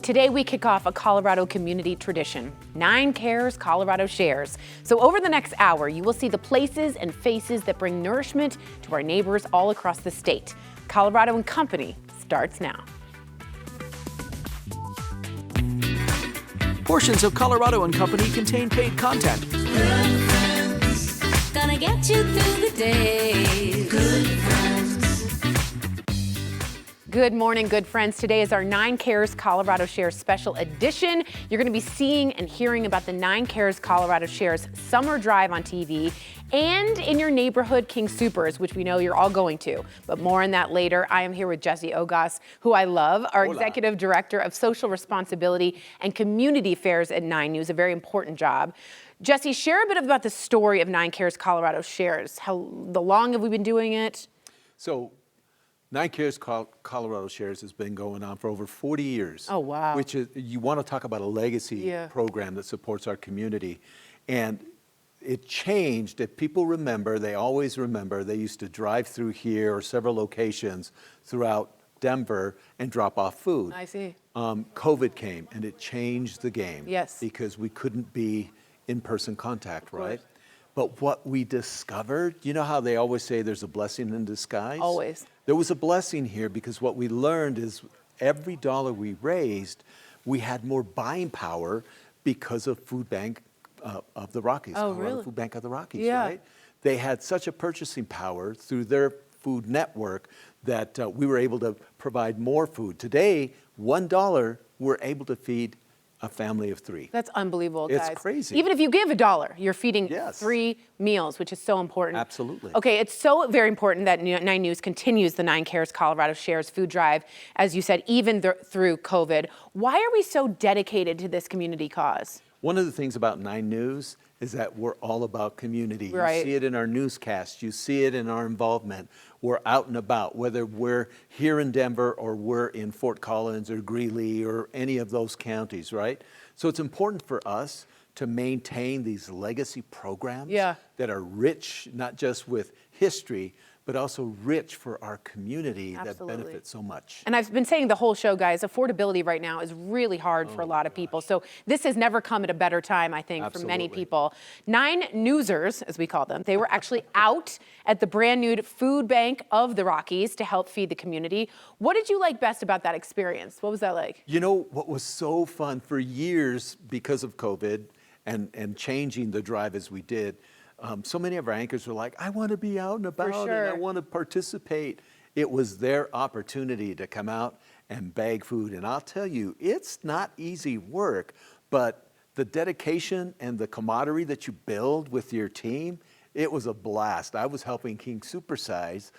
Today we kick off a Colorado community tradition, 9 Cares Colorado Shares. So over the next hour, you will see the places and faces that bring nourishment to our neighbors all across the state. Colorado and Company starts now. Portions of Colorado and Company contain paid content. Good friends, gonna get you through the day. Good friends. Good morning, good friends. Today is our 9 Cares Colorado Shares special edition. You're going to be seeing and hearing about the 9 Cares Colorado Shares summer drive on TV and in your neighborhood King Soopers, which we know you're all going to. But more on that later. I am here with Jesse Ogas, who I love, our Executive Director of Social Responsibility and Community Affairs at 9 News, a very important job. Jesse, share a bit about the story of 9 Cares Colorado Shares. How long have we been doing it? So 9 Cares Colorado Shares has been going on for over 40 years. Oh, wow. Which is, you want to talk about a legacy program that supports our community. And it changed. If people remember, they always remember, they used to drive through here or several locations throughout Denver and drop off food. I see. COVID came and it changed the game. Yes. Because we couldn't be in-person contact, right? But what we discovered, you know how they always say there's a blessing in disguise? Always. There was a blessing here because what we learned is every dollar we raised, we had more buying power because of Food Bank of the Rockies. Oh, Colorado really? Food Bank of the Rockies, Yeah. right? They had such a purchasing power through their food network that we were able to provide more food. Today, $1, we're able to feed a family of 3. That's unbelievable, guys. It's crazy. Even if you give $1, you're feeding Yes. 3 meals, which is so important. Absolutely. Okay, it's so very important that 9 News continues the 9 Cares Colorado Shares food drive, as you said, even through COVID. Why are we so dedicated to this community cause? One of the things about 9 News is that we're all about community. Right. You see it in our newscasts. You see it in our involvement. We're out and about, whether we're here in Denver or we're in Fort Collins or Greeley or any of those counties, right? So it's important for us to maintain these legacy programs that are rich, not just with history, but also rich for our community that benefits so much. And I've been saying the whole show, guys, affordability right now is really hard for a lot of people. So this has never come at a better time, I think, for many people. 9 Newsers, as we call them, they were actually out at the brand new Food Bank of the Rockies to help feed the community. What did you like best about that experience? What was that like? You know, what was so fun for years because of COVID and changing the drive as we did, so many of our anchors were like, I want to be out and about and I want to participate. It was their opportunity to come out and bag food. And I'll tell you, it's not easy work, but the dedication and the camaraderie that you build with your team, it was a blast. I was helping King Supersize,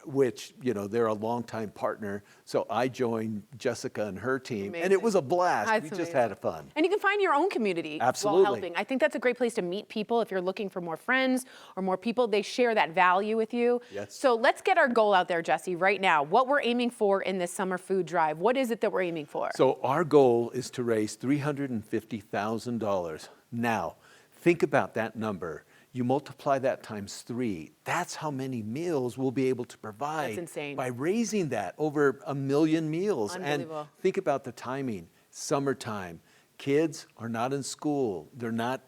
which, you know, they're a longtime partner. So I joined Jessica and her team, and it was a blast. We just had fun. And you can find your own community while helping. I think that's a great place to meet people. If you're looking for more friends or more people, they share that value with you. Yes. So let's get our goal out there, Jesse, right now. What we're aiming for in this summer food drive. What is it that we're aiming for? So our goal is to raise $350,000. Now, think about that number. You multiply that times 3. That's how many meals we'll be able to provide. That's insane. By raising that over 1 million meals. Unbelievable. And think about the timing. Summertime. Kids are not in school. They're not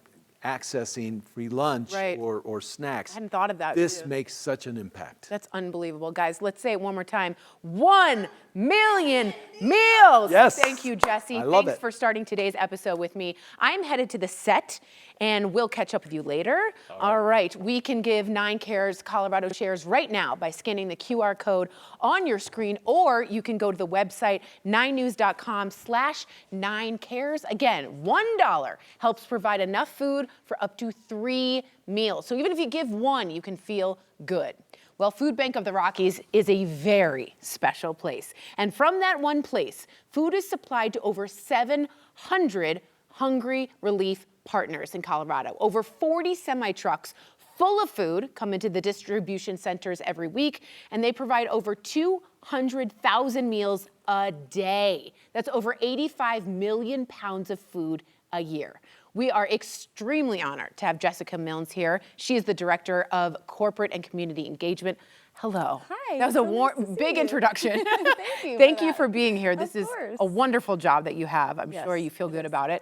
accessing free lunch or snacks. I hadn't thought of that. This makes such an impact. That's unbelievable. Guys, let's say it one more time. 1 million meals. Yes. Thank you, Jesse. Thanks for starting today's episode with me. I'm headed to the set, and we'll catch up with you later. All right. We can give 9 Cares Colorado Shares right now by scanning the QR code on your screen, or you can go to the website 9news.com/9cares. Again, $1 helps provide enough food for up to 3 meals. So even if you give 1, you can feel good. Well, Food Bank of the Rockies is a very special place. And from that one place, food is supplied to over 700 hungry relief partners in Colorado. Over 40 semi-trucks full of food come into the distribution centers every week, and they provide over 200,000 meals a day. That's over 85 million pounds of food a year. We are extremely honored to have Jessica Milnes here. She is the Director of Corporate and Community Engagement. Hello. Hi, That was a so nice warm, to see big you. introduction. Thank you for you that. for being here. This Of is course. a wonderful job that you have. I'm sure Yes, you feel it good is. about it.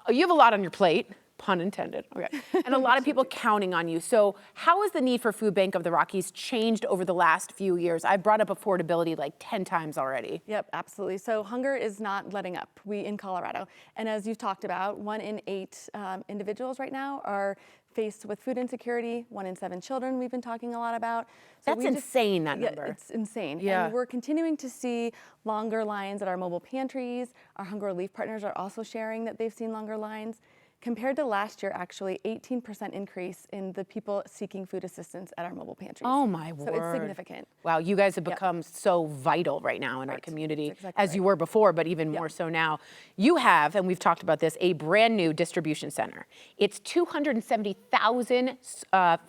You have a lot on your plate, pun intended. Okay. And a lot of people counting on you. So how has the need for Food Bank of the Rockies changed over the last few years? I brought up affordability like 10 times already. Yep, absolutely. So hunger is not letting up. We in Colorado, and as you've talked about, 1 in 8 individuals right now are faced with food insecurity. 1 in 7 children we've been talking a lot about. So That's insane, that yeah, number. it's insane. Yeah. And we're continuing to see longer lines at our mobile pantries. Our hunger relief partners are also sharing that they've seen longer lines. Compared to last year, actually, 18% increase in the people seeking food assistance at our mobile pantries. Oh my word. So it's significant. Wow, you guys have Yep. become so vital right now in our Right. community, That's exactly as you right. were before, but even more so now. You have, and we've talked about this, a brand new distribution center. It's 270,000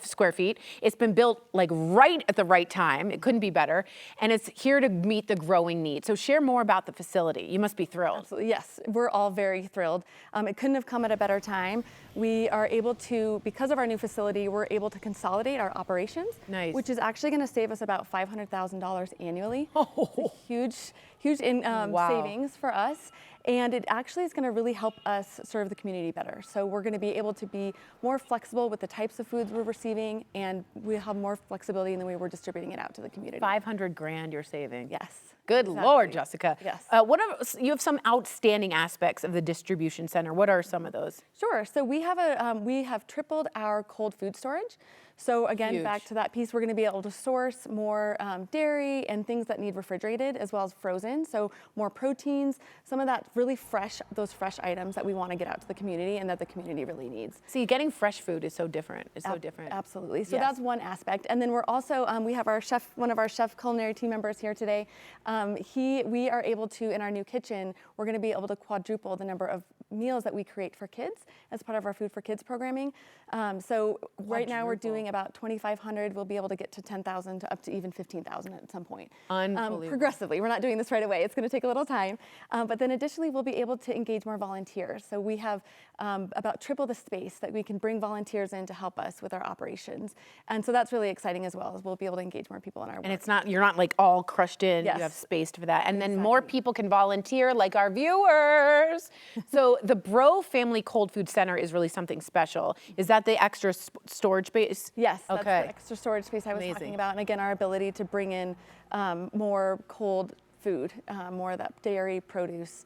square feet. It's been built like right at the right time. It couldn't be better. And it's here to meet the growing need. So share more about the facility. You must be thrilled. Absolutely, yes. We're all very thrilled. It couldn't have come at a better time. We are able to, because of our new facility, we're able to consolidate our operations, Nice. which is actually going to save us about $500,000 annually. It's a huge Wow. savings for us. And it actually is going to really help us serve the community better. So we're going to be able to be more flexible with the types of foods we're receiving, and we have more flexibility in the way we're distributing it out to the community. 500 grand you're saving. Yes. Good exactly. Lord, Jessica. Yes. You have some outstanding aspects of the distribution center. What are some of those? Sure. So we have tripled our cold food storage. So again, Huge. back to that piece, we're going to be able to source more dairy and things that need refrigerated as well as frozen. So more proteins, some of that really fresh, those fresh items that we want to get out to the community and that the community really needs. See, getting fresh food is so different. It's so different. Absolutely. So Yes. that's one aspect. And then we're also, we have our chef, one of our chef culinary team members here today. We are able to, in our new kitchen, we're going to be able to quadruple the number of meals that we create for kids as part of our Food for Kids programming. So right now we're doing about 2,500. We'll be able to get to 10,000 to up to even 15,000 at some point. Unbelievable. Progressively. We're not doing this right away. It's going to take a little time. But then additionally, we'll be able to engage more volunteers. So we have about triple the space that we can bring volunteers in to help us with our operations. And so that's really exciting as well, as we'll be able to engage more people in our work. And it's not, you're not like all crushed in. Yes. You have space for that. And then more people can volunteer, like our viewers. So the Bro Family Cold Food Center is really something special. Is that the extra storage space? Yes, that's Okay. the extra storage space I was Amazing. talking about. And again, our ability to bring in more cold food, more of that dairy, produce,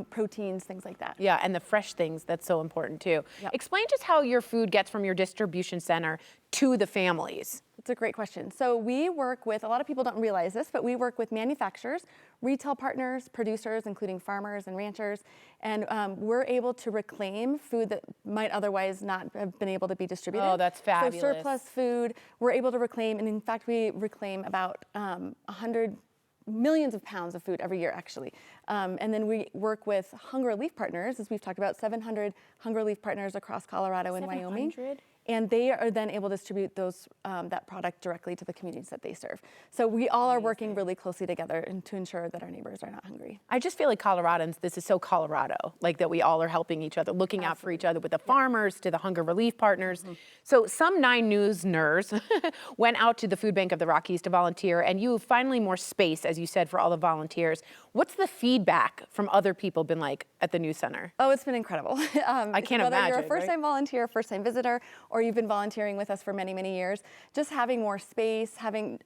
proteins, things like that. Yeah, and the fresh things, that's so important too. Yep. Explain just how your food gets from your distribution center to the families. It's a great question. So we work with, a lot of people don't realize this, but we work with manufacturers, retail partners, producers, including farmers and ranchers, and we're able to reclaim food that might otherwise not have been able to be distributed. Oh, that's fabulous. So surplus food, we're able to reclaim, and in fact, we reclaim about 100 millions of pounds of food every year, actually. And then we work with hunger relief partners, as we've talked about, 700 hunger relief partners across Colorado and Wyoming. 700? And they are then able to distribute those that product directly to the communities that they serve. So we all are working really closely together and to ensure that our neighbors are not hungry. I just feel like Coloradans, this is so Colorado, like that we all are helping each other, looking out for each other, with the farmers to the hunger relief partners. So some 9 News nerds went out to the Food Bank of the Rockies to volunteer, and you have finally more space, as you said, for all the volunteers. What's the feedback from other people been like at the news center? Oh, it's been incredible. I can't Whether you're imagine, a first-time volunteer, first-time visitor, or you've been volunteering with us for many, many years, just having more space,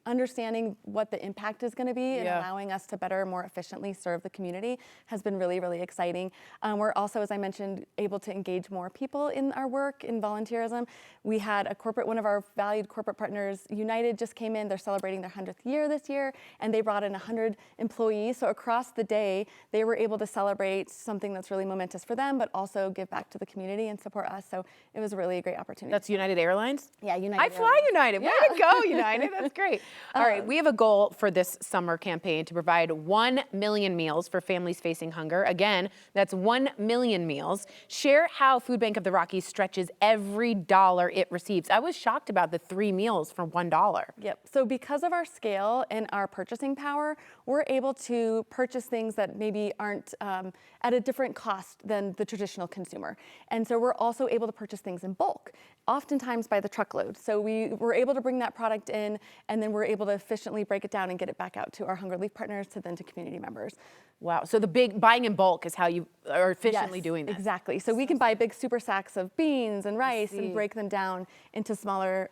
understanding what the impact is going to be, and allowing us to better, more efficiently serve the community has been really, really exciting. We're also, as I mentioned, able to engage more people in our work in volunteerism. We had one of our valued corporate partners, United, just came in. They're celebrating their 100th year this year, and they brought in 100 employees. So across the day, they were able to celebrate something that's really momentous for them, but also give back to the community and support us. So it was really a great opportunity. That's United Airlines? Yeah, United I fly Airlines. United. Way to go, United. That's great. All right, we have a goal for this summer campaign to provide 1 million meals for families facing hunger. Again, that's 1 million meals. Share how Food Bank of the Rockies stretches every dollar it receives. I was shocked about the 3 meals for $1. Yep. So because of our scale and our purchasing power, we're able to purchase things that maybe aren't at a different cost than the traditional consumer. And so we're also able to purchase things in bulk. oftentimes by the truckload. So we were able to bring that product in, and then we're able to efficiently break it down and get it back out to our Hunger Relief partners, to then to community members. Wow. So the big buying in bulk is how you are efficiently doing this. Exactly. So we can buy big super sacks of beans and rice and break them down into smaller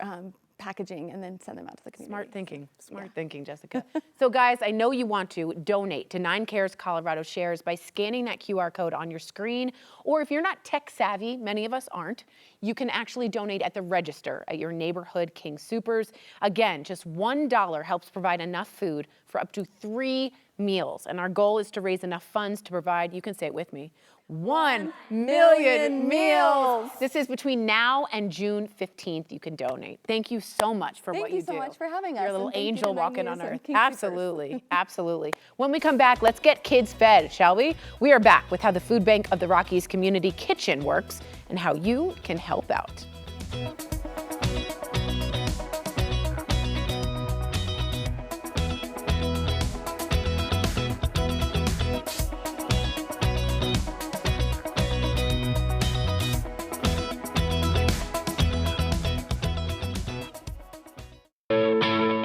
packaging and then send them out to the community. Smart thinking. Smart thinking, Jessica. So guys, I know you want to donate to 9 Cares Colorado Shares by scanning that QR code on your screen. Or if you're not tech savvy, many of us aren't, you can actually donate at the register at your neighborhood King Soopers. Again, just $1 helps provide enough food for up to 3 meals. And our goal is to raise enough funds to provide, you can say it with me, 1 million meals. This is between now and June 15th. You can donate. Thank you so much for what you do. Thank you so much for having us. You're a little and thank you angel to walking 9 on News and earth. King Soopers. Absolutely, absolutely. When we come back, let's get kids fed, shall we? We are back with how the Food Bank of the Rockies Community Kitchen works and how you can help out.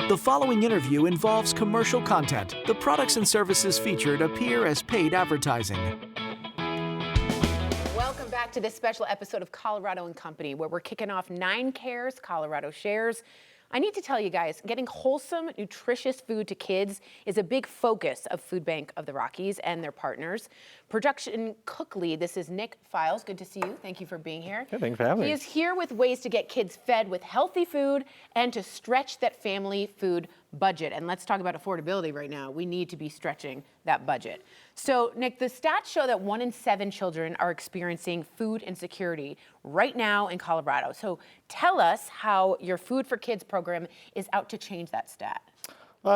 The following interview involves commercial content. The products and services featured appear as paid advertising. Welcome back to this special episode of Colorado and Company, where we're kicking off 9 Cares Colorado Shares. I need to tell you guys, getting wholesome, nutritious food to kids is a big focus of Food Bank of the Rockies and their partners. Production cook lead, this is Nick Files. Good to see you. Thank you for being here. Yeah, thanks for having me. He is here with ways to get kids fed with healthy food and to stretch that family food budget. And let's talk about affordability right now. We need to be stretching that budget. So, Nick, the stats show that 1 in 7 children are experiencing food insecurity right now in Colorado. So tell us how your Food for Kids program is out to change that stat.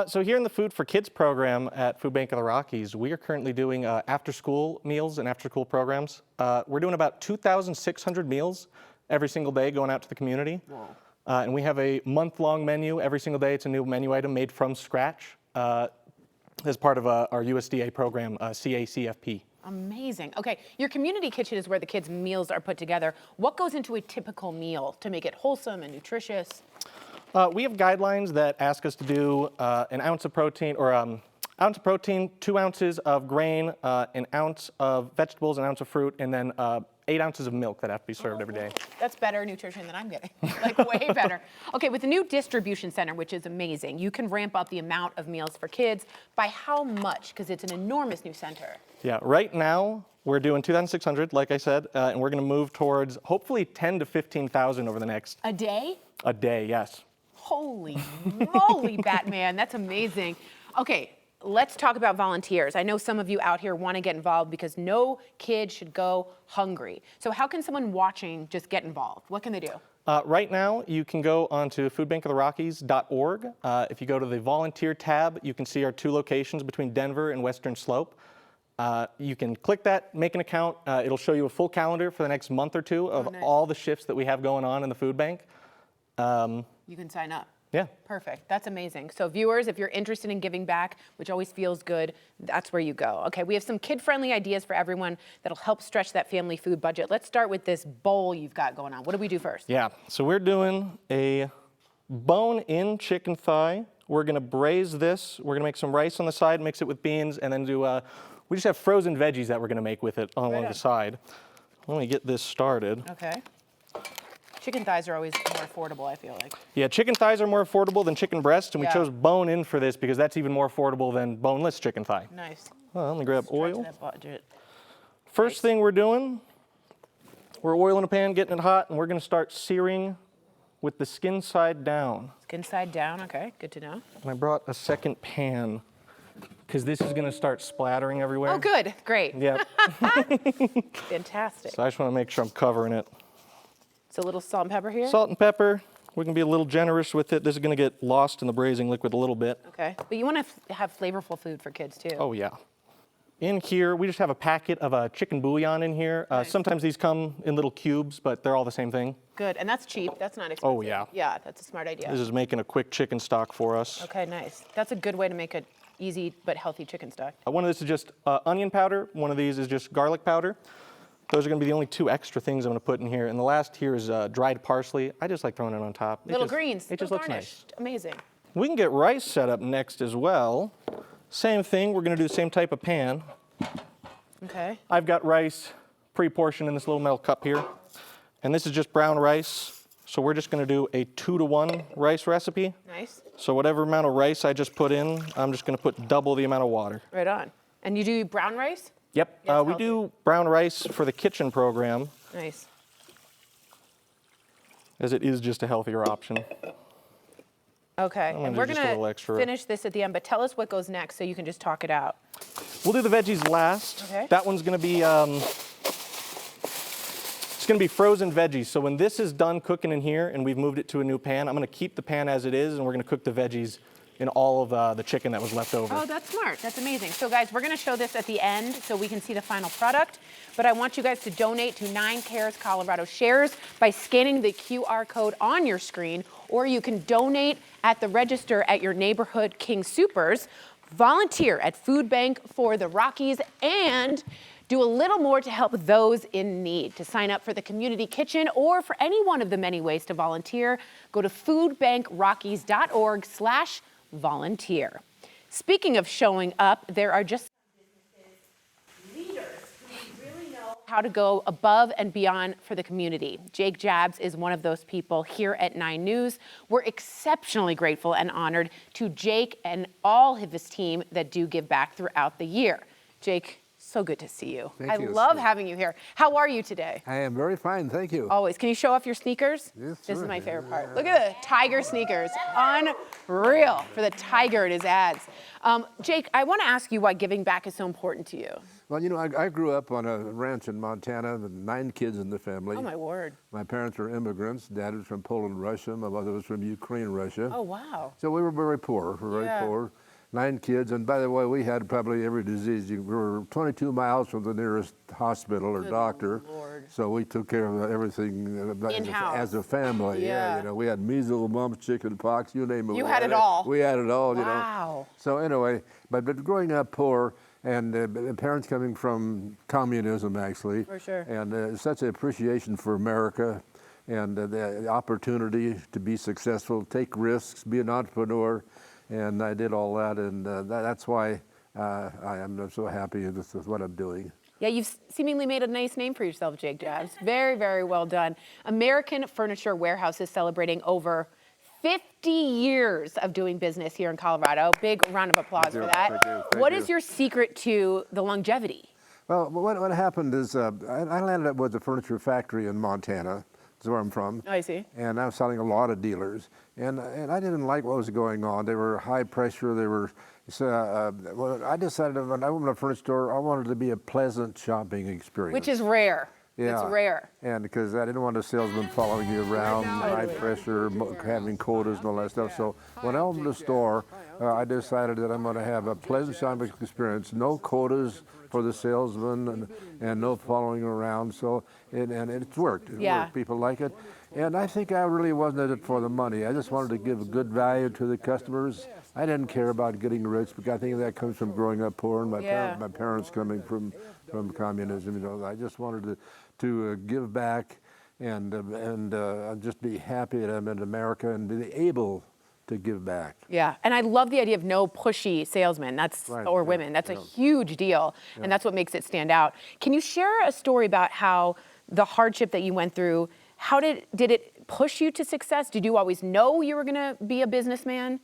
So here in the Food for Kids program at Food Bank of the Rockies, we are currently doing after-school meals and after-school programs. We're doing about 2,600 meals every single day going out to the community. And we have a month-long menu every single day. It's a new menu item made from scratch as part of our USDA program, CACFP. Amazing. Okay, your community kitchen is where the kids' meals are put together. What goes into a typical meal to make it wholesome and nutritious? We have guidelines that ask us to do an ounce of protein, or ounce of protein, 2 ounces of grain, an ounce of vegetables, an ounce of fruit, and then 8 ounces of milk that have to be served every day. That's better nutrition than I'm getting, like way better. Okay, with the new distribution center, which is amazing, you can ramp up the amount of meals for kids by how much? Because it's an enormous new center. Yeah, right now we're doing 2,600, like I said, and we're going to move towards hopefully 10 to 15,000 over the next. A day? A day, yes. Holy moly, Batman, that's amazing. Okay, let's talk about volunteers. I know some of you out here want to get involved because no kid should go hungry. So how can someone watching just get involved? What can they do? Right now, you can go onto foodbankoftheRockies.org. If you go to the volunteer tab, you can see our 2 locations between Denver and Western Slope. You can click that, make an account. It'll show you a full calendar for the next month or 2 of all the shifts that we have going on in the food bank. You can sign up. Yeah. Perfect. That's amazing. So viewers, if you're interested in giving back, which always feels good, that's where you go. Okay, we have some kid-friendly ideas for everyone that'll help stretch that family food budget. Let's start with this bowl you've got going on. What do we do first? Yeah, so we're doing a bone-in chicken thigh. We're gonna braise this. We're gonna make some rice on the side, mix it with beans, and then do, we just have frozen veggies that we're gonna make with it along the side. Let me get this started. Okay. Chicken thighs are always more affordable, I feel like. Yeah, chicken thighs are more affordable than chicken breasts, and we Yeah. chose bone-in for this because that's even more affordable than boneless chicken thigh. Nice. Well, let me grab Stretch oil. that budget. First thing we're doing, we're oiling a pan, getting it hot, and we're gonna start searing with the skin side down. Skin side down, okay, good to know. And I brought a second pan because this is gonna start splattering everywhere. Oh, good, great. Yep. Fantastic. So I just wanna make sure I'm covering it. So a little salt and pepper here? Salt and pepper. We can be a little generous with it. This is gonna get lost in the braising liquid a little bit. Okay, but you want to have flavorful food for kids too. Oh yeah. In here, we just have a packet of chicken bouillon in here. Sometimes these come in little cubes, but they're all the same thing. Good, and that's cheap, that's not expensive. Oh, yeah. Yeah, that's a smart idea. This is making a quick chicken stock for us. Okay, nice. That's a good way to make an easy but healthy chicken stock. One of this is just onion powder. One of these is just garlic powder. Those are going to be the only 2 extra things I'm going to put in here. And the last here is dried parsley. I just like throwing it on top. Little greens. It just looks nice. Amazing. We can get rice set up next as well. Same thing. We're going to do the same type of pan. Okay. I've got rice pre-portioned in this little metal cup here. And this is just brown rice. So we're just going to do a 2-to-1 rice recipe. Nice. So whatever amount of rice I just put in, I'm just going to put double the amount of water. Right on. And you do brown rice? Yep. Yeah, we do brown rice for the kitchen program, Nice. as it is just a healthier option. Okay. gonna And do we're just a going little to extra. finish this at the end, but tell us what goes next so you can just talk it out. We'll do the veggies last. Okay. That one's going to be it's going to be frozen veggies. So when this is done cooking in here and we've moved it to a new pan, I'm going to keep the pan as it is, and we're going to cook the veggies in all of the chicken that was left over. Oh, that's smart. That's amazing. So guys, we're going to show this at the end so we can see the final product. But I want you guys to donate to 9 Cares Colorado Shares by scanning the QR code on your screen, or you can donate at the register at your neighborhood King Soopers, volunteer at Food Bank for the Rockies, and do a little more to help those in need. To sign up for the community kitchen or for any one of the many ways to volunteer, go to foodbankrockies.org/volunteer. Speaking of showing up, there are just leaders who really know how to go above and beyond for the community. Jake Jabs is one of those people here at 9 News. We're exceptionally grateful and honored to Jake and all of his team that do give back throughout the year. Jake, so good to see you. Thank I you. love having you here. How are you today? I am very fine, thank you. Always. Can you show off your sneakers? Yes, This is sure. my favorite part. Look at the tiger sneakers. Unreal for the tiger in his ads. Jake, I want to ask you why giving back is so important to you. Well, you know, I grew up on a ranch in Montana with 9 kids in the family. Oh, my word. My parents were immigrants. Dad was from Poland, Russia. My mother was from Ukraine, Russia. Oh, wow. So we were very poor. We were very poor. 9 kids, and by the way, we had probably every disease. We were 22 miles from the nearest hospital or doctor, so we took care of everything as a family. Yeah. You know, we had measles, mumps, chicken pox, you name it. You had it all. We had it all. Wow. You know. So anyway, but growing up poor and parents coming from communism, actually, For sure. and such an appreciation for America and the opportunity to be successful, take risks, be an entrepreneur. And I did all that, and that's why I am so happy with what I'm doing. Yeah, you've seemingly made a nice name for yourself, Jake Jabs. Very, very well done. American Furniture Warehouse is celebrating over 50 years of doing business here in Colorado. Big round of applause for that. What is your secret to the longevity? Well, what happened is I landed up with a furniture factory in Montana. That's where I'm from. I see. And I was selling a lot of dealers. And I didn't like what was going on. They were high pressure. They were, well, I decided when I opened a furniture store, I wanted it to be a pleasant shopping experience. Which is rare. Yeah. It's rare. And because I didn't want a salesman following you around, high pressure, having quotas and all that stuff. So when I opened the store, I decided that I'm going to have a pleasant shopping experience, no quotas for the salesman and no following around. So and it's worked. It worked. People like it. And I think I really wasn't in it for the money. I just wanted to give good value to the customers. I didn't care about getting rich, because I think that comes from growing up poor and my parents coming from communism. You know, I just wanted to give back and just be happy that I'm in America and be able to give back. Yeah, and I love the idea of no pushy salesmen. Or women. That's a huge deal, and that's what makes it stand out. Can you share a story about how the hardship that you went through? How did it push you to success? Did you always know you were going to be a businessman?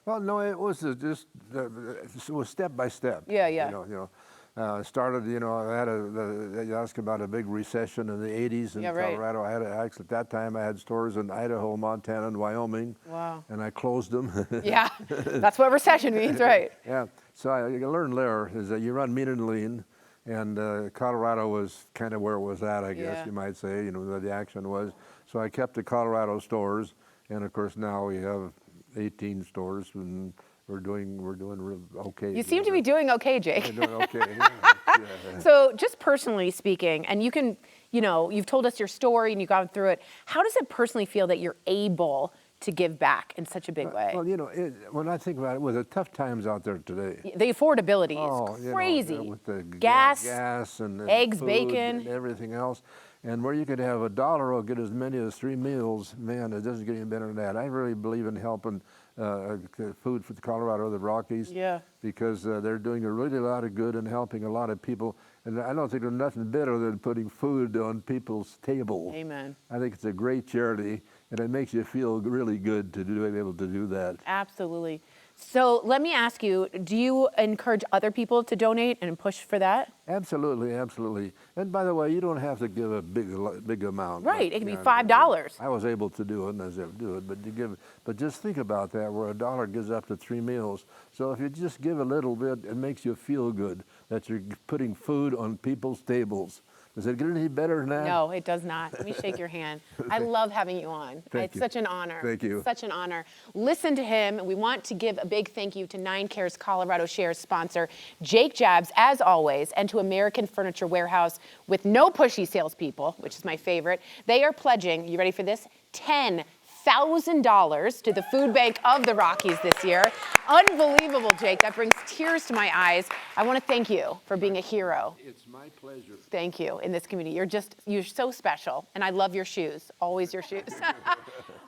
Well, no, it was just it was step by step. Yeah, yeah. You know, started. You know, I had you asked about a big recession in the '80s in Colorado. I had actually at that time I had stores in Idaho, Montana, and Wyoming. Wow. And I closed them. Yeah, that's what recession means, right? Yeah. So I learned there is that you run mean and lean. And Colorado was kind of where it was at, I guess you might say, you know, where the action was. So I kept the Colorado stores, and of course now we have 18 stores, and we're doing real okay. You seem to be doing okay, Jake. We're doing okay. So just personally speaking, and you can, you know, you've told us your story and you've gone through it. How does it personally feel that you're able to give back in such a big way. Well, you know, when I think about it, with the tough times out there today, The affordability is you know, crazy. with the gas, and eggs, food bation. and everything else, and where you could have $1 or get as many as 3 meals, man, it doesn't get any better than that. I really believe in helping food for the Colorado, the Rockies, because they're doing a really lot of good and helping a lot of people. And I don't think there's nothing better than putting food on people's table. Amen. I think it's a great charity, and it makes you feel really good to be able to do that. Absolutely. So let me ask you, do you encourage other people to donate and push for that? Absolutely, absolutely. And by the way, you don't have to give a big amount. Right, Like, it can be you know, $5. I was able to do it, and I was able to do it, but just think about that, where $1 gives up to 3 meals. So if you just give a little bit, it makes you feel good that you're putting food on people's tables. Does it get any better than that? No, it does not. Let me shake your hand. I love having you on. Thank It's you. such an honor. Thank you. Such an honor. Listen to him. We want to give a big thank you to 9 Cares Colorado Shares sponsor, Jake Jabs, as always, and to American Furniture Warehouse with no pushy salespeople, which is my favorite. They are pledging, you ready for this? $10,000 to the Food Bank of the Rockies this year. Unbelievable, Jake. That brings tears to my eyes. I want to thank you for being a hero. It's my pleasure. Thank you in this community. You're so special, and I love your shoes. Always your shoes.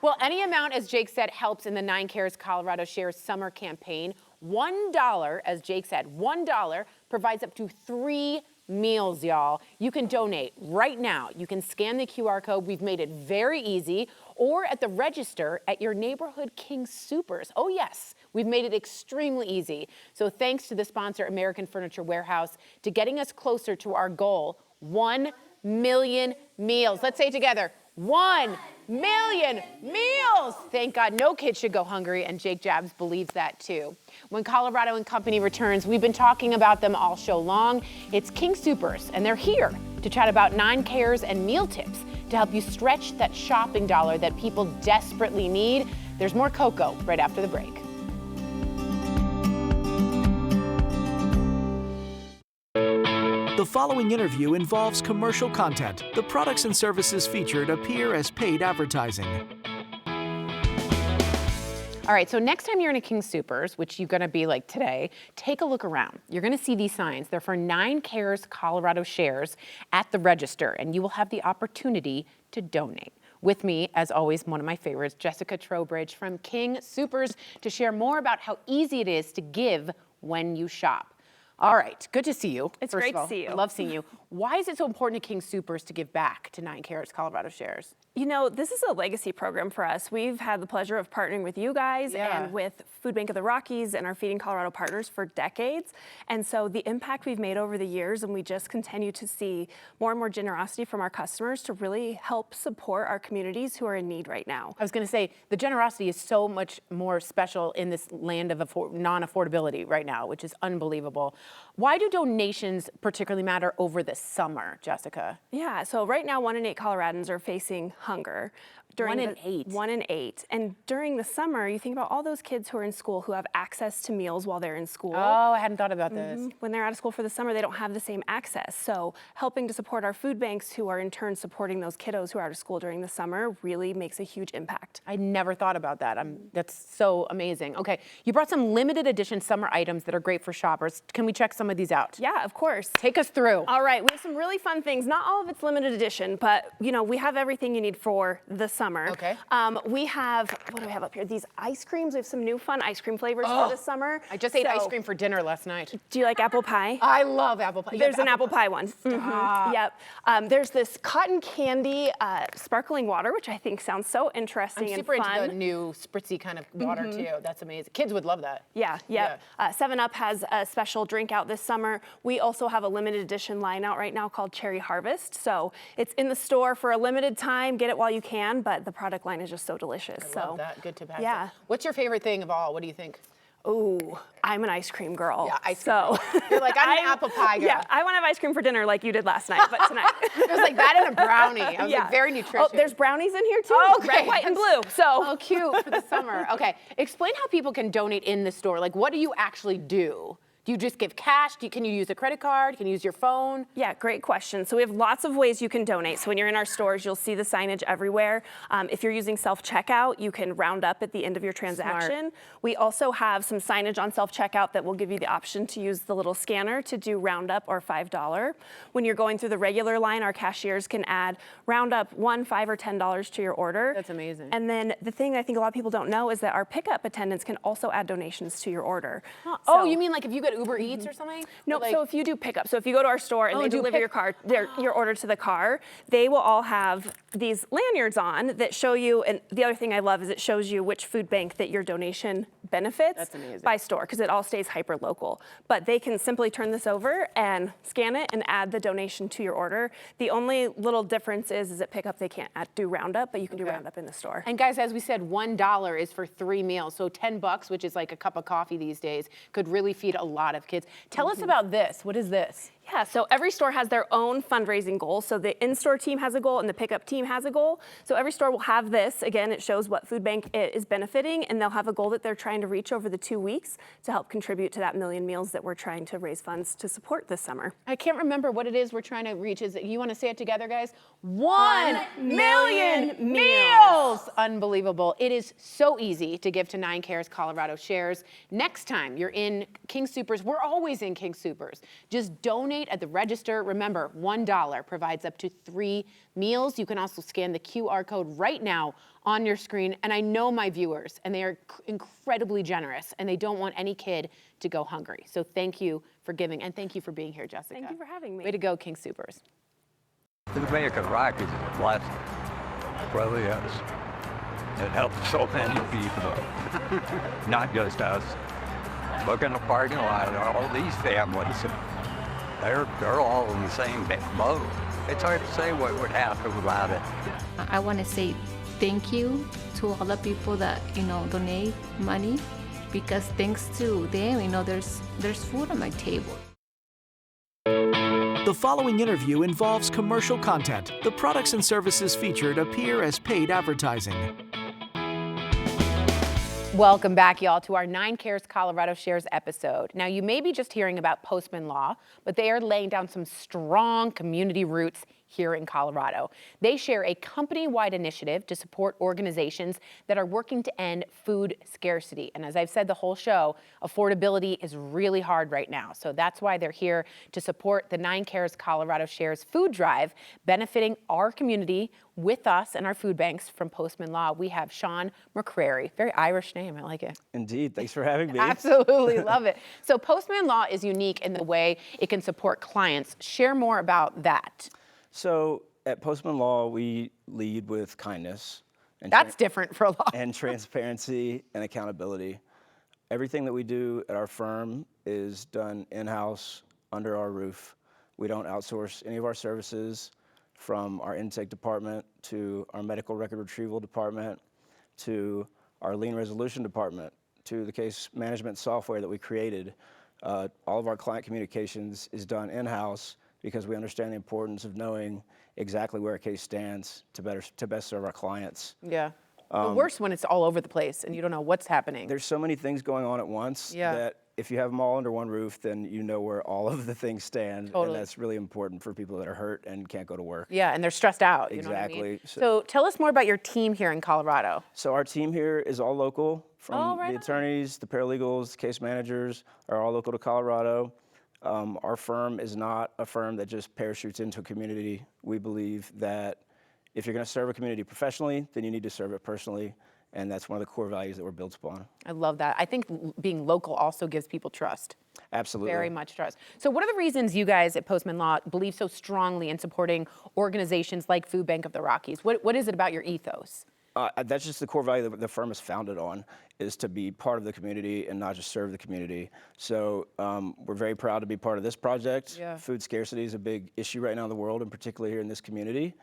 Well, any amount, as Jake said, helps in the 9 Cares Colorado Shares summer campaign. $1, as Jake said, $1 provides up to 3 meals, y'all. You can donate right now. You can scan the QR code. We've made it very easy. Or at the register at your neighborhood King Soopers. Oh yes, we've made it extremely easy. So thanks to the sponsor, American Furniture Warehouse, to getting us closer to our goal, 1 million meals. Let's say it together, 1 million meals. Thank God no kid should go hungry, and Jake Jabs believes that too. When Colorado and Company returns, we've been talking about them all show long. It's King Soopers, and they're here to chat about 9 Cares and meal tips to help you stretch that shopping dollar that people desperately need. There's more Coco right after the break. The following interview involves commercial content. The products and services featured appear as paid advertising. All right, so next time you're in a King Soopers, which you're gonna be like today, take a look around. You're gonna see these signs. They're for 9 Cares Colorado Shares at the register, and you will have the opportunity to donate. With me, as always, one of my favorites, Jessica Trowbridge from King Soopers, to share more about how easy it is to give when you shop. All right, good to see you. It's first great of all. to see you. I love seeing you. Why is it so important to King Soopers to give back to 9 Cares Colorado Shares? You know, this is a legacy program for us. We've had the pleasure of partnering with you guys and with Food Bank of the Rockies and our Feeding Colorado partners for decades. And so the impact we've made over the years, and we just continue to see more and more generosity from our customers to really help support our communities who are in need right now. I was going to say, the generosity is so much more special in this land of non-affordability right now, which is unbelievable. Why do donations particularly matter over the summer, Jessica? Yeah, so right now 1 in 8 Coloradans are facing hunger. 1 in 8. 1 in 8. And during the summer, you think about all those kids who are in school who have access to meals while they're in school. Oh, I hadn't thought about this. When they're out of school for the summer, they don't have the same access. So helping to support our food banks who are in turn supporting those kiddos who are out of school during the summer really makes a huge impact. I never thought about that. That's so amazing. Okay, you brought some limited edition summer items that are great for shoppers. Can we check some of these out? Yeah, of course. Take us through. All right, we have some really fun things. Not all of it's limited edition, but you know, we have everything you need for the summer. Okay. We have, what do we have up here? These ice creams. We have some new fun ice cream flavors for the summer. I just ate ice cream for dinner last night. Do you like apple pie? I love apple pie. There's an apple pie one. Yep. There's this cotton candy sparkling water, which I think sounds so interesting and fun. I'm super into the new spritzy kind of water too. That's amazing. Kids would love that. Yeah, yep. 7-Up has a special drink out this summer. We also have a limited edition line out right now called Cherry Harvest. So it's in the store for a limited time. Get it while you can, but the product line is just so delicious. I love that. Good to pass. Yeah. What's your favorite thing of all? What do you think? Ooh, I'm an ice cream girl. Yeah, ice cream. So you're like, I'm an apple pie girl. Yeah, I want to have ice cream for dinner like you did last night, but tonight. It was like that and a brownie. I was like very nutritious. Oh, there's brownies in here too. Okay. Red, white, and blue. So. Oh, cute for the summer. Okay, explain how people can donate in the store. Like, what do you actually do Do you just give cash? Can you use a credit card? Can you use your phone? Yeah, great question. So we have lots of ways you can donate. So when you're in our stores, you'll see the signage everywhere. If you're using self-checkout, you can round up at the end of your transaction. Smart. We also have some signage on self-checkout that will give you the option to use the little scanner to do round up or $5. When you're going through the regular line, our cashiers can add round up $1, $5, or $10 to your order. That's amazing. And then the thing I think a lot of people don't know is that our pickup attendants can also add donations to your order. Oh, So- you mean like if you get Uber Eats or something? No, Or like, so if you do pickup, so if you go to our store and they do deliver your order to the car, they will all have these lanyards on that show you, and the other thing I love is it shows you which food bank that your donation benefits That's amazing. by store, because it all stays hyper local. But they can simply turn this over and scan it and add the donation to your order. The only little difference is at pickup they can't do roundup, but you can do roundup in the store. And guys, as we said, $1 is for 3 meals. So $10, which is like a cup of coffee these days, could really feed a lot of kids. Tell us about this. What is this? Yeah, so every store has their own fundraising goal. So the in-store team has a goal and the pickup team has a goal. So every store will have this. Again, it shows what food bank it is benefiting, and they'll have a goal that they're trying to reach over the 2 weeks to help contribute to that 1 million meals that we're trying to raise funds to support this summer. I can't remember what it is we're trying to reach. Is it, you want to say it together, guys? 1 million meals! Unbelievable. It is so easy to give to 9 Cares Colorado Shares. Next time you're in King Soopers, we're always in King Soopers. Just donate at the register. Remember, $1 provides up to 3 meals. You can also scan the QR code right now on your screen. And I know my viewers, and they are incredibly generous, and they don't want any kid to go hungry. So thank you for giving, and thank you for being here, Jessica. Thank you for having me. Way to go, King Soopers. Food Bank of Rockies is a blessing. It really is. It helps so many people, not just us. Look in the parking lot, all these families, they're all in the same boat. It's hard to say what would happen without it. I want to say thank you to all the people that, donate money, because thanks to them, there's food on my table. The following interview involves commercial content. The products and services featured appear as paid advertising. Welcome back, y'all, to our 9 Cares Colorado Shares episode. Now, you may be just hearing about Postman Law, but they are laying down some strong community roots here in Colorado. They share a company-wide initiative to support organizations that are working to end food scarcity. And as I've said the whole show, affordability is really hard right now. So that's why they're here to support the 9 Cares Colorado Shares food drive, benefiting our community with us and our food banks from Postman Law. We have Sean McCrary. Very Irish name, I like it. Indeed, thanks for having me. Absolutely love it. So Postman Law is unique in the way it can support clients. Share more about that. So at Postman Law, we lead with kindness. And That's different for a law. And transparency and accountability. Everything that we do at our firm is done in-house, under our roof. We don't outsource any of our services, from our intake department to our medical record retrieval department to our lien resolution department to the case management software that we created. All of our client communications is done in-house because we understand the importance of knowing exactly where a case stands to best serve our clients. Yeah. The worst when it's all over the place and you don't know what's happening. There's so many things going on at once that if you have them all under one roof, then you know where all of the things stand. Totally. And that's really important for people that are hurt and can't go to work. Yeah, and they're stressed out. Exactly. You know what I mean? So tell us more about your team here in Colorado. So our team here is all local. From right the attorneys, the paralegals, the case managers are all local to Colorado. Our firm is not a firm that just parachutes into a community. We believe that if you're going to serve a community professionally, then you need to serve it personally. And that's one of the core values that we're built upon. I love that. I think being local also gives people trust. Absolutely. Very much trust. So what are the reasons you guys at Postman Law believe so strongly in supporting organizations like Food Bank of the Rockies? What is it about your ethos? That's just the core value that the firm is founded on, is to be part of the community and not just serve the community. So we're very proud to be part of this project. Yeah. Food scarcity is a big issue right now in the world, and particularly here in this community.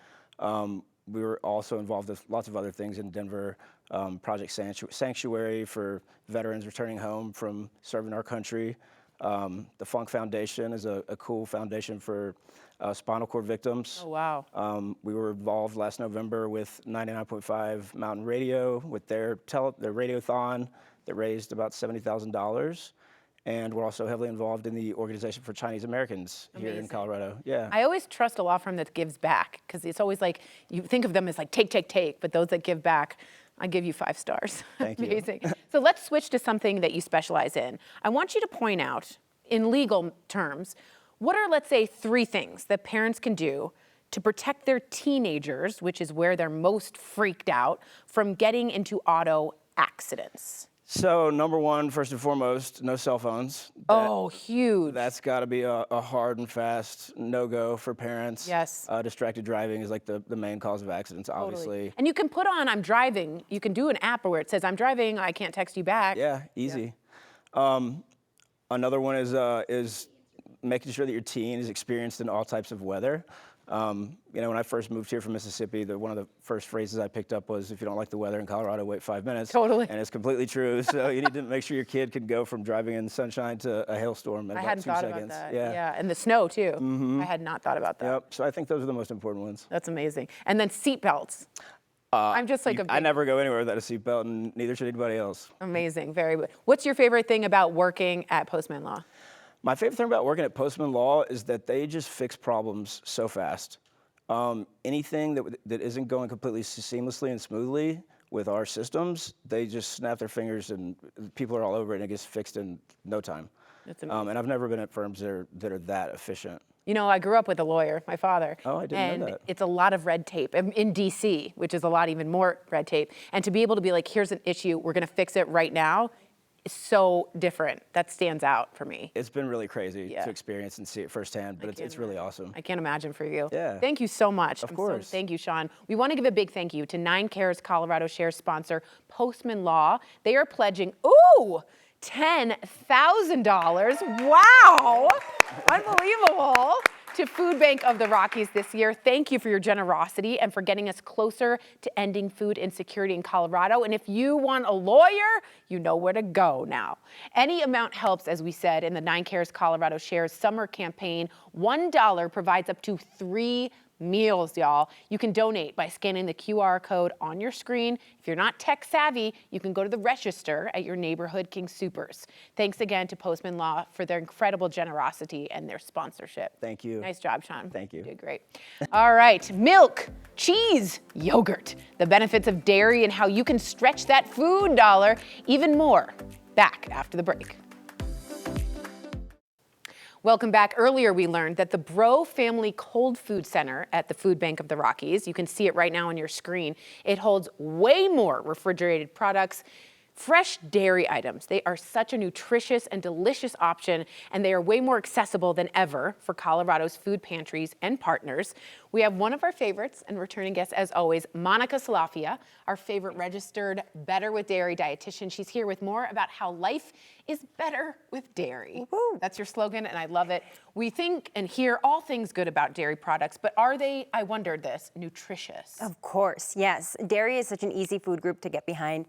We were also involved with lots of other things in Denver, Project Sanctuary for veterans returning home from serving our country. The Funk Foundation is a cool foundation for spinal cord victims. Oh, wow. We were involved last November with 99.5 Mountain Radio with their radiothon that raised about $70,000. and we're also heavily involved in the Organization for Chinese Americans here in Colorado. Yeah. I always trust a law firm that gives back, because it's always like, you think of them as like take, but those that give back, I give you 5 stars. Thank you. Amazing. So let's switch to something that you specialize in. I want you to point out, in legal terms, what are, let's say, 3 things that parents can do to protect their teenagers, which is where they're most freaked out, from getting into auto accidents? So number 1, first and foremost, no cell phones. Huge. That's got to be a hard and fast no-go for parents. Yes. Distracted driving is like the main cause of accidents, obviously. And you can put on I'm driving. You can do an app where it says I'm driving, I can't text you back. Yeah, easy. Another one is making sure that your teen is experienced in all types of weather. You know, when I first moved here from Mississippi, one of the first phrases I picked up was, if you don't like the weather in Colorado, wait 5 minutes. Totally. And it's completely true. So you need to make sure your kid can go from driving in sunshine to a hailstorm in I about hadn't 2 thought seconds. about that. Yeah, and the snow too. I had not thought about that. Yep, so I think those are the most important ones. That's amazing. And then seat belts. I'm just like I never go anywhere without a seatbelt, and neither should anybody else. Amazing, very good. What's your favorite thing about working at Postman Law? My favorite thing about working at Postman Law is that they just fix problems so fast. Anything that isn't going completely seamlessly and smoothly with our systems, they just snap their fingers and people are all over it and it gets fixed in no time. That's amazing. And I've never been at firms that are that efficient. You know, I grew up with a lawyer, my father. Oh, I didn't know that. It's a lot of red tape in DC, which is a lot even more red tape. And to be able to be like, here's an issue, we're going to fix it right now, is so different. That stands out for me. It's been really crazy to experience and see it firsthand, but it's really awesome. I can't imagine for you. Yeah. Thank you so much. Of course. Thank you, Sean. We want to give a big thank you to 9 Cares Colorado Share sponsor, Postman Law. They are pledging, $10,000. Wow. Unbelievable. To Food Bank of the Rockies this year. Thank you for your generosity and for getting us closer to ending food insecurity in Colorado. And if you want a lawyer, you know where to go now. Any amount helps, as we said, in the 9 Cares Colorado Shares summer campaign. $1 provides up to 3 meals, y'all. You can donate by scanning the QR code on your screen. If you're not tech savvy, you can go to the register at your neighborhood King Soopers. Thanks again to Postman Law for their incredible generosity and their sponsorship. Thank you. Nice job, Sean. Thank you. You did great. All right, milk, cheese, yogurt, the benefits of dairy and how you can stretch that food dollar even more. Back after the break. Welcome back. Earlier, we learned that the Bro Family Cold Food Center at the Food Bank of the Rockies, you can see it right now on your screen, it holds way more refrigerated products, fresh dairy items. They are such a nutritious and delicious option, and they are way more accessible than ever for Colorado's food pantries and partners. We have one of our favorites and returning guests, as always, Monica Salafia, our favorite registered Better with Dairy dietitian. She's here with more about how life is better with dairy. Woo-hoo. That's your slogan, and I love it. We think and hear all things good about dairy products, but are they, I wondered this, nutritious? Of course, yes. Dairy is such an easy food group to get behind.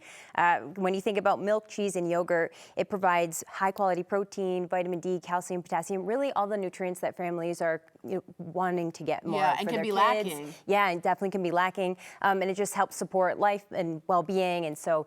When you think about milk, cheese, and yogurt, it provides high-quality protein, vitamin D, calcium, potassium, really all the nutrients that families are wanting to get more and for can their be kids. Lacking. Yeah, and definitely can be lacking. And it just helps support life and well-being. And so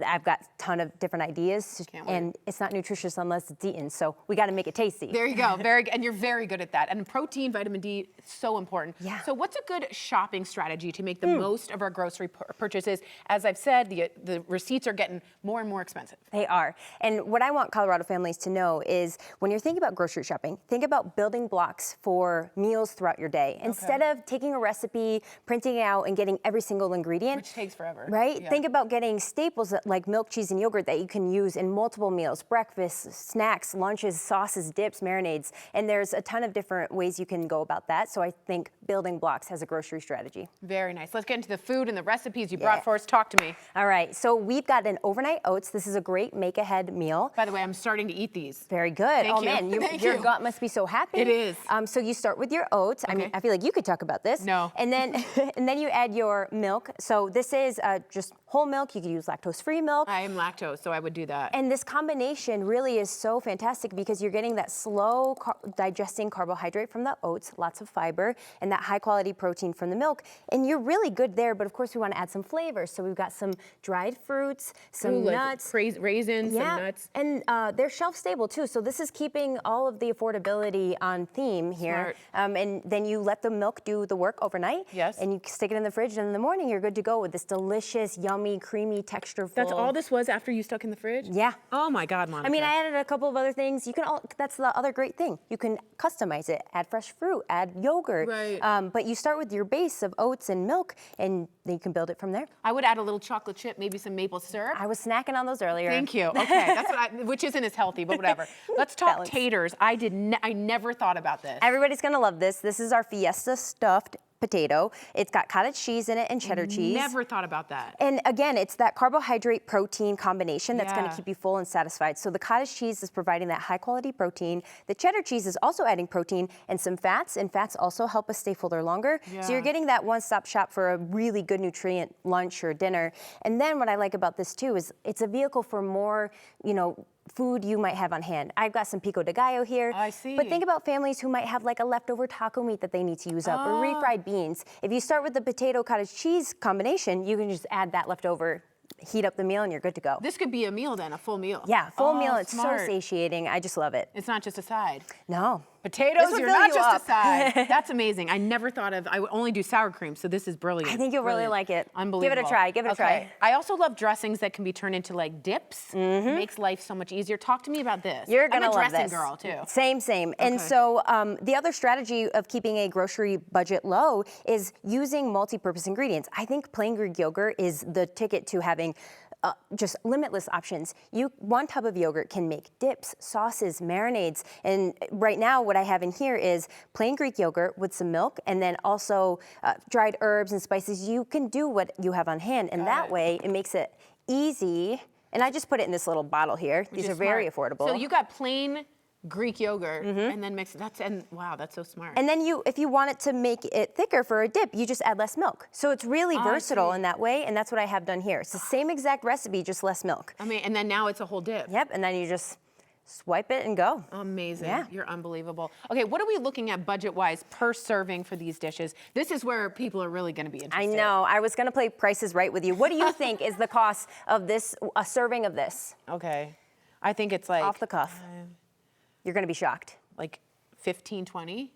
I've got a ton of different ideas. And it's not nutritious unless it's eaten. So we got to make it tasty. There you go. And you're very good at that. And protein, vitamin D, so important. Yeah. So what's a good shopping strategy to make the most of our grocery purchases? As I've said, the receipts are getting more and more expensive. They are. And what I want Colorado families to know is when you're thinking about grocery shopping, think about building blocks for meals throughout your day. Instead of taking a recipe, printing it out, and getting every single ingredient. Which takes forever. Right? Yeah. Think about getting staples like milk, cheese, and yogurt that you can use in multiple meals, breakfasts, snacks, lunches, sauces, dips, marinades. And there's a ton of different ways you can go about that. So I think building blocks has a grocery strategy. Very nice. Let's get into the food and the recipes you brought for us. Talk to me. All right. So we've got an overnight oats. This is a great make-ahead meal. By the way, I'm starting to eat these. Very good. Thank you. Man, your gut must be so happy. It is. So you you start with your oats. I mean, I feel like you could talk about this. No. And then, and then you add your milk. So this is just whole milk. You could use lactose-free milk. I am lactose, so I would do that. And this combination really is so fantastic because you're getting that slow digesting carbohydrate from the oats, lots of fiber, and that high quality protein from the milk. And you're really good there, but of course we want to add some flavors. So we've got some dried fruits, some nuts. Raisins, some nuts. And they're shelf stable too. So this is keeping all of the affordability on theme here. And then you let the milk do the work overnight. Yes. And you stick it in the fridge, and in the morning you're good to go with this delicious, yummy, creamy, textureful. That's all this was after you stuck in the fridge? Yeah. Oh my God, Monica. I mean, I added a couple of other things. You can that's the other great thing. You can customize it, add fresh fruit, add yogurt. Right. But you start with your base of oats and milk, and then you can build it from there. I would add a little chocolate chip, maybe some maple syrup. I was snacking on those earlier. Thank you. Okay, that's what which isn't as healthy, but whatever. Let's talk Balance. taters. I never thought about this. Everybody's gonna love this. This is our Fiesta stuffed potato. It's got cottage cheese in it and cheddar cheese. Never thought about that. And again, it's that carbohydrate protein combination that's going to keep you full and satisfied. So the cottage cheese is providing that high quality protein. The cheddar cheese is also adding protein and some fats, and fats also help us stay fuller longer. So you're getting that one-stop shop for a really good nutrient lunch or dinner. And then what I like about this too is it's a vehicle for more, food you might have on hand. I've got some pico de gallo here. I see. But think about families who might have like a leftover taco meat that they need to use up or refried beans. If you start with the potato cottage cheese combination, you can just add that leftover, heat up the meal, and you're good to go. This could be a meal then, a full meal. Yeah, full meal. It's smart. so satiating. I just love it. It's not just a side. No. Potatoes, would you're fill not you just up. a side. That's amazing. I never thought of, I would only do sour cream, so this is brilliant. I think you'll really Brilliant. like it. Unbelievable. Give it a try. Give it a try. I also love dressings that can be turned into like dips. Makes life so much easier. Talk to me about this. You're gonna I'm a love dressing this. girl too. Same. And so the other strategy of keeping a grocery budget low is using multi-purpose ingredients. I think plain Greek yogurt is the ticket to having just limitless options. One tub of yogurt can make dips, sauces, marinades, and right now what I have in here is plain Greek yogurt with some milk, and then also dried herbs and spices. You can do what you have on hand, and that way it makes it easy. And I just put it in this little bottle here. These are very affordable. So you got plain Greek yogurt and then mix it. Wow, that's so smart. And then if you want it to make it thicker for a dip, you just add less milk. So it's really versatile in that way, and that's what I have done here. It's the same exact recipe, just less milk. I mean, and then now it's a whole dip. Yep, and then you just swipe it and go. Amazing. Yeah. You're unbelievable. Okay, what are we looking at budget-wise per serving for these dishes? This is where people are really going to be interested. I know. I was going to play Price is Right with you. What do you think is the cost of this, a serving of this? Okay. I think it's like... Off the cuff. You're going to be shocked. Like 15, 20?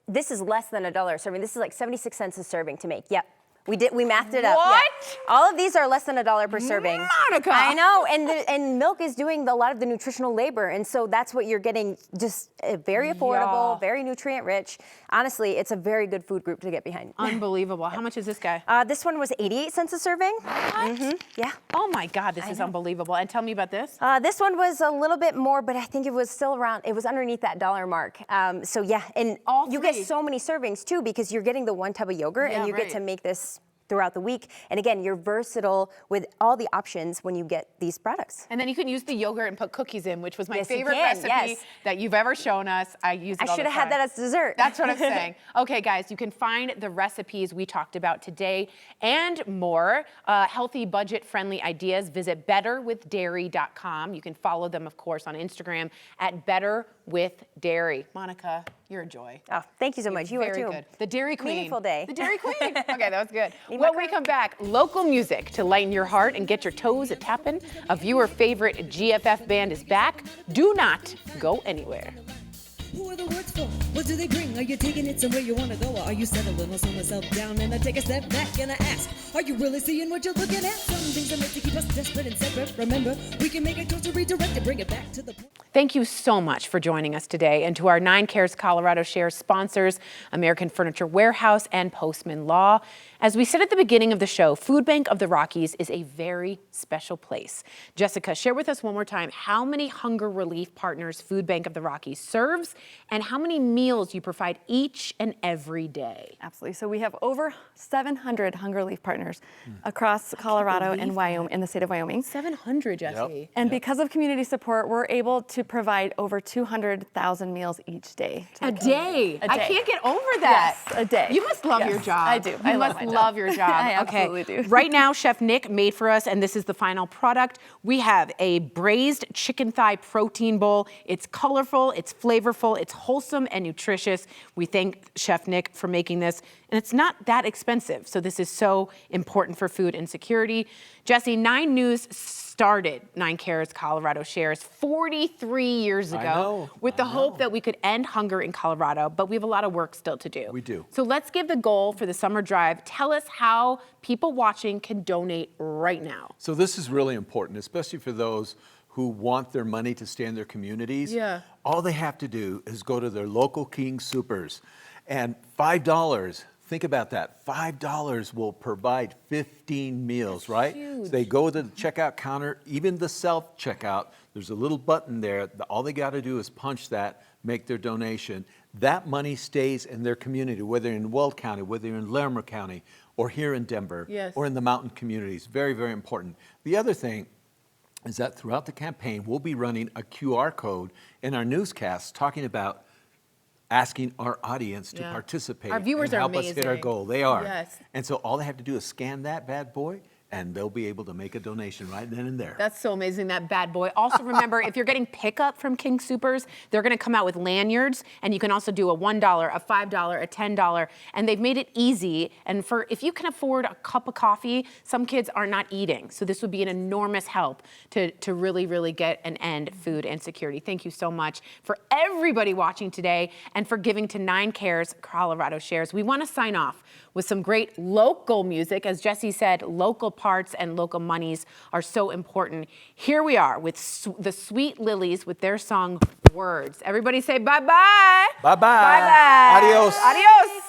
This is less than $1 a serving. This is like 76 cents a serving to make. Yep. We mathed it up. What? Yeah. All of these are less than $1 per serving. Monica! I know, and milk is doing a lot of the nutritional labor, and so that's what you're getting. Just very affordable, very nutrient rich. Honestly, it's a very good food group to get behind. Unbelievable. How much is this guy? This one was 88 cents a serving. What? Yeah. Oh my God, this is unbelievable. And tell me about this. This one was a little bit more, but I think it was still around. It was underneath that $1 mark. So yeah, and you get so many servings too because you're getting the one tub of yogurt, and you get to make this throughout the week. And again, you're versatile with all the options when you get these products. And then you can use the yogurt and put cookies in, which was my Yes, you favorite can, recipe that you've ever shown us. I use it all the I should have had time. that as dessert. That's what I'm saying. Okay, guys, you can find the recipes we talked about today and more. Healthy, budget-friendly ideas. Visit betterwithdairy.com. You can follow them, of course, on Instagram at betterwithdairy. Monica, you're a joy. Oh, thank you so much. You are too. Very good. The Dairy Queen. Meaningful day. The Dairy Queen. Okay, that was good. When we come back, local music to lighten your heart and get your toes a-tapping. A viewer favorite GFF band is back. Do not go anywhere. Who are the words for? What do they bring? Are you taking it somewhere you want to go? Or are you settling or slow myself down? And I take a step back and I ask, are you really seeing what you're looking at? Some things are meant to keep us desperate and separate. Remember, we can make it closer, redirect it, bring it back to the point. Thank you so much for joining us today, and to our 9 Cares Colorado Shares sponsors, American Furniture Warehouse and Postman Law. As we said at the beginning of the show, Food Bank of the Rockies is a very special place. Jessica, share with us one more time how many hunger relief partners Food Bank of the Rockies serves and how many meals you provide each and every day. Absolutely. So we have over 700 hunger relief partners across Colorado and Wyoming, in the state of Wyoming. 700, Jesse. And because of community support, we're able to to provide over 200,000 meals each day. A day? A day. I can't get over that. Yes, a day. You must love your job. I do. I must love my love job. your job. I absolutely do. Right now, Chef Nick made for us, and this is the final product. We have a braised chicken thigh protein bowl. It's colorful, it's flavorful, it's wholesome and nutritious. We thank Chef Nick for making this, and it's not that expensive. So this is so important for food insecurity. Jesse, 9 News started 9 Cares Colorado Shares 43 years ago with the hope that we could end hunger in Colorado, but we have a lot of work still to do. We do. So let's give the goal for the summer drive. Tell us how people watching can donate right now. So this is really important, especially for those who want their money to stay in their communities. Yeah. All they have to do is go to their local King Soopers, and $5, think about that, $5 will provide 15 meals, right? huge. So they go to the checkout counter, even the self-checkout, there's a little button there. All they got to do is punch that, make their donation. That money stays in their community, whether in Weld County, whether you're in Larimer County, or here in Denver, Yes. or in the mountain communities. Very, very important. The other thing is that throughout the campaign, we'll be running a QR code in our newscasts talking about asking our audience to Yeah. participate Our viewers and are help us hit our amazing. goal. They are. Yes. And so all they have to do is scan that bad boy, and they'll be able to make a donation right then and there. That's so amazing, that bad boy. Also remember, if you're getting pickup from King Soopers, they're gonna come out with lanyards, and you can also do a $1, a $5, a $10, and they've made it easy. And for if you can afford a cup of coffee, some kids are not eating. So this would be an enormous help to really, really get and end food insecurity. Thank you so much for everybody watching today and for giving to 9 Cares Colorado Shares. We wanna sign off with some great local music. As Jesse said, local parts and local monies are so important. Here we are with the Sweet Lilies with their song, Words. Everybody say bye-bye. Bye-bye. Bye-bye. Adios. Adios.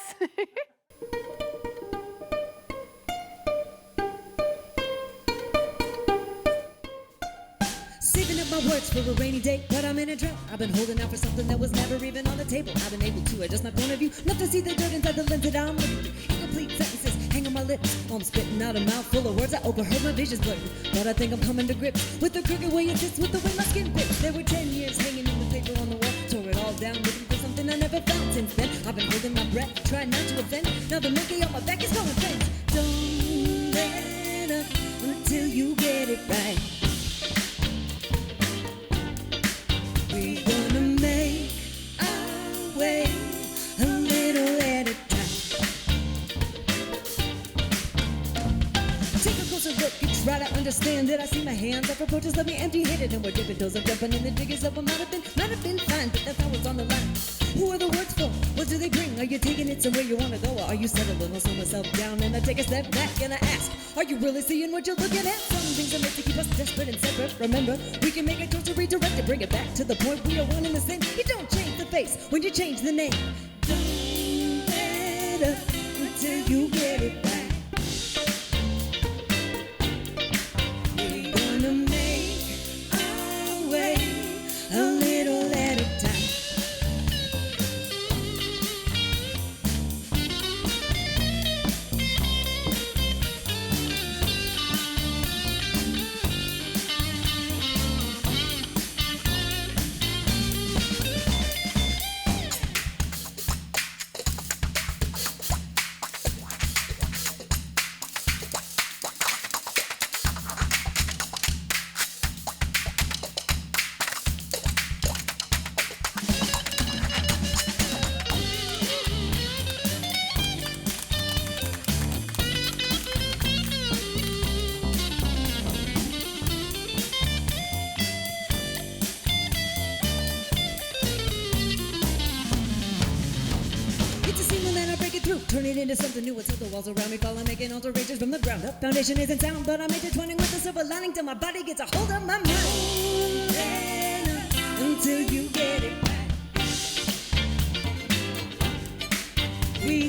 Saving up my words for a rainy day, but I'm in a drought. I've been holding out for something that was never even on the table. I've been able to adjust my point of view, not to see the dirt inside the lens that I'm looking through. Incomplete sentences hang on my lips. While I'm spitting out a mouthful of words, I overheard my visions blurred. But I think I'm coming to grips with the crooked way it sits, with the way my skin fits. There were 10 years hanging in the paper on the wall, tore it all down, looking for something I never found. Since then, I've been holding my breath, trying not to offend. Now the monkey on my back is going friends. Don't let up until you get it right. We're gonna make our way a little at a time. Take a closer look and try to understand it. I see my hands up approaches, let me empty-handed, and we're dipping toes and jumping in the diggers of a might have been fine, but that's how it's on the line. Who are the words for? What do they bring? Are you taking it somewhere you wanna go, or are you settling or slow myself down and I take a step back and I ask, are you really seeing what you're looking at? Some things are meant to keep us desperate and separate. Remember, we can make a choice to redirect it, bring it back to the point we are one and the same. You don't change the face when you change the name. Don't let up until you get it right. We're gonna make our way a little at a time. Turn it into something new until the walls around me fall. I'm making alterations from the ground up. Foundation isn't sound, but I'm intertwining with the silver lining till my body gets a hold of my mind. Until you get it right. We